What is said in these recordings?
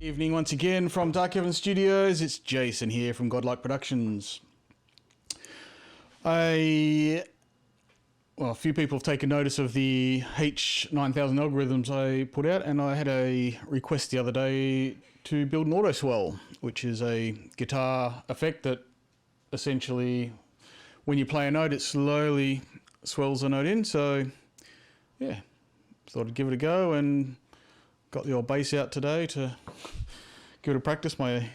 Evening once again from Dark Heaven Studios. It's Jason here from Godlike Productions. A few people have taken notice of the H9000 algorithms I put out, and I had a request the other day to build an Autoswell, which is a guitar effect that essentially, when you play a note, it slowly swells the note in. So, yeah, thought I'd give it a go and got the old bass out today to give it a practice. I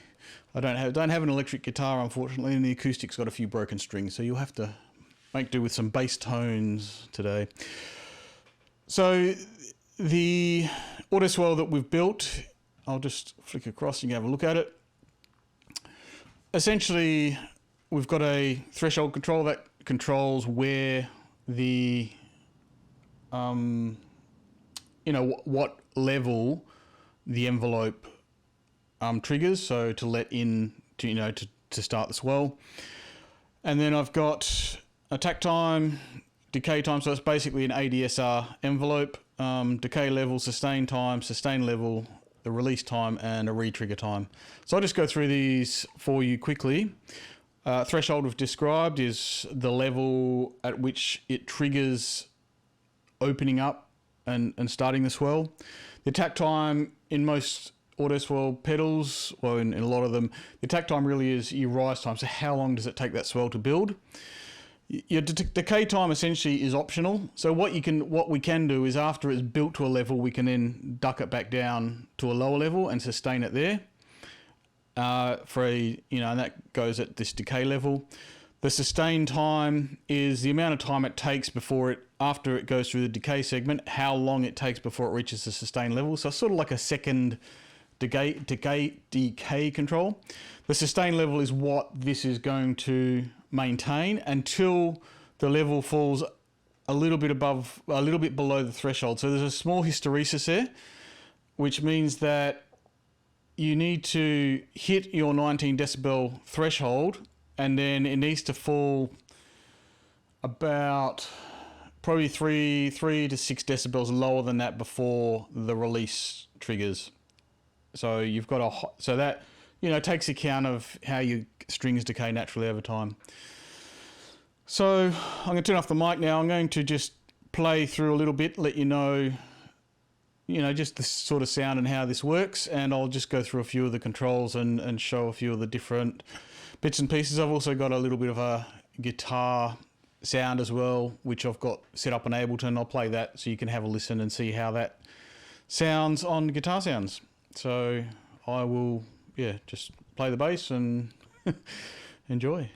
don't have an electric guitar, unfortunately, and the acoustic's got a few broken strings, so you'll have to make do with some bass tones today. So the Autoswell that we've built, I'll just flick across and you can have a look at it. Essentially, we've got a threshold control that controls where the what level the envelope triggers, so to let in to start the swell. And then I've got attack time, decay time, so it's basically an ADSR envelope, decay level, sustain time, sustain level, the release time, and a re-trigger time. So I'll just go through these for you quickly. Threshold we've described is the level at which it triggers opening up and starting the swell. The attack time in most Autoswell pedals, well, in a lot of them, the attack time really is your rise time. So how long does it take that swell to build? Your decay time essentially is optional. So what we can do is, after it's built to a level, we can then duck it back down to a lower level and sustain it there. And that goes at this decay level. The sustain time is the amount of time it takes after it goes through the decay segment, how long it takes before it reaches the sustain level. So it's sort of like a second decay control. The sustain level is what this is going to maintain until the level falls a little bit below the threshold. So there's a small hysteresis there, which means that you need to hit your 19 decibel threshold, and then it needs to fall about probably 3 to 6 decibels lower than that before the release triggers. So you've got so that takes account of how your strings decay naturally over time. So I'm going to turn off the mic now. I'm going to just play through a little bit, let you know just the sort of sound and how this works, and I'll just go through a few of the controls and show a few of the different bits and pieces. I've also got a little bit of a guitar sound as well, which I've got set up in Ableton. I'll play that so you can have a listen and see how that sounds on Guitar Sounds. So I will, just play the bass and enjoy.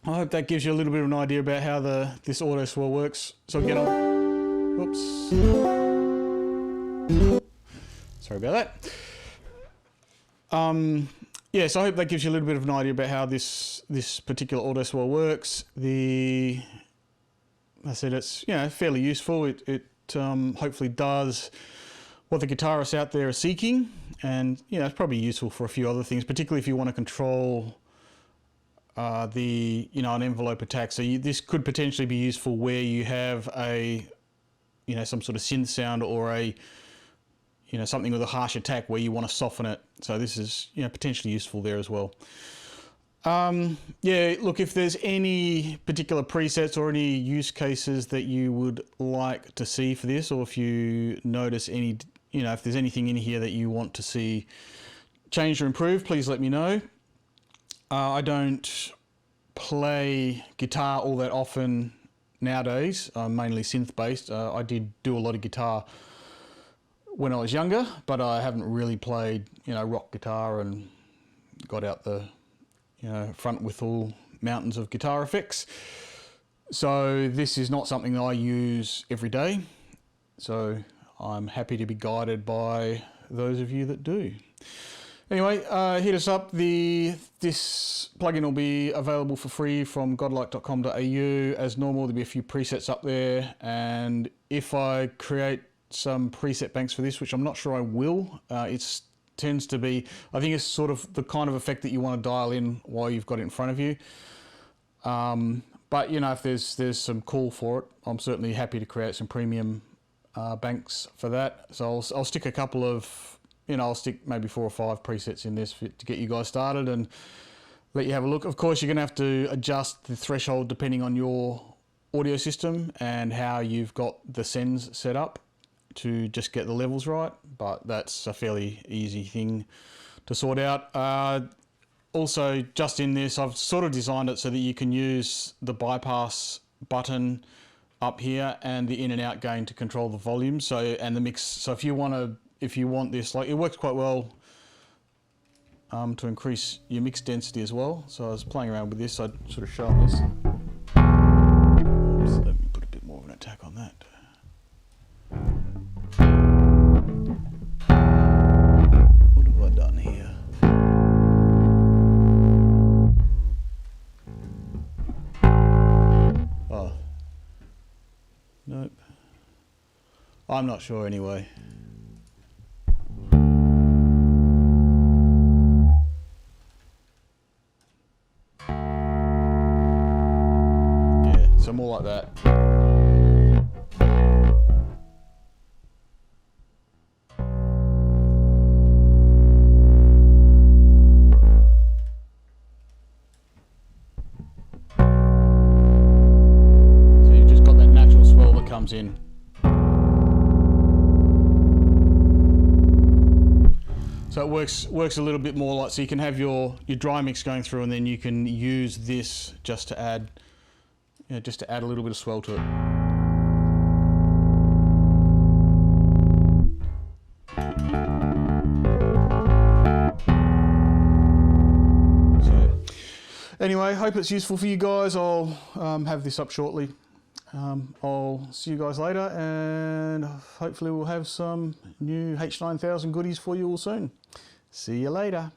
I hope that gives you a little bit of an idea about how this Autoswell works. So again, whoops. Sorry about that. Yeah, so I hope that gives you a little bit of an idea about how this particular Autoswell works. I said it's fairly useful. It hopefully does what the guitarists out there are seeking, and it's probably useful for a few other things, particularly if you want to control an envelope attack. So this could potentially be useful where you have some sort of synth sound or something with a harsh attack where you want to soften it. So this is potentially useful there as well. Look, if there's any particular presets or any use cases that you would like to see for this, or if you notice any, if there's anything in here that you want to see changed or improved, please let me know. I don't play guitar all that often nowadays. I'm mainly synth based. I did do a lot of guitar when I was younger, but I haven't really played, rock guitar and got out the, front with all mountains of guitar effects. So this is not something that I use every day. So I'm happy to be guided by those of you that do. Anyway, hit us up. This plugin will be available for free from godlike.com.au. As normal, there'll be a few presets up there, and if I create some preset banks for this, which I'm not sure I will, it tends to be, I think it's sort of the kind of effect that you want to dial in while you've got it in front of you. But if there's some call for it, I'm certainly happy to create some premium banks for that. So I'll stick a couple of, I'll stick maybe 4 or 5 presets in this to get you guys started and let you have a look. Of course, you're going to have to adjust the threshold depending on your audio system and how you've got the sends set up to just get the levels right, but that's a fairly easy thing to sort out. Also, just in this, I've sort of designed it so that you can use the bypass button up here and the in and out gain to control the volume. So, and the mix. So if you want this, like, it works quite well to increase your mix density as well. So I was playing around with this. I'd sort of show this. Oops, let me put a bit more of an attack on that. I'm not sure anyway. Yeah, so more like that. So you've just got that natural swell that comes in. So it works a little bit more like, so you can have your dry mix going through, and then you can use this just to add, just to add a little bit of swell to it. So anyway, hope it's useful for you guys. I'll have this up shortly. I'll see you guys later, and hopefully we'll have some new H9000 goodies for you all soon. See you later.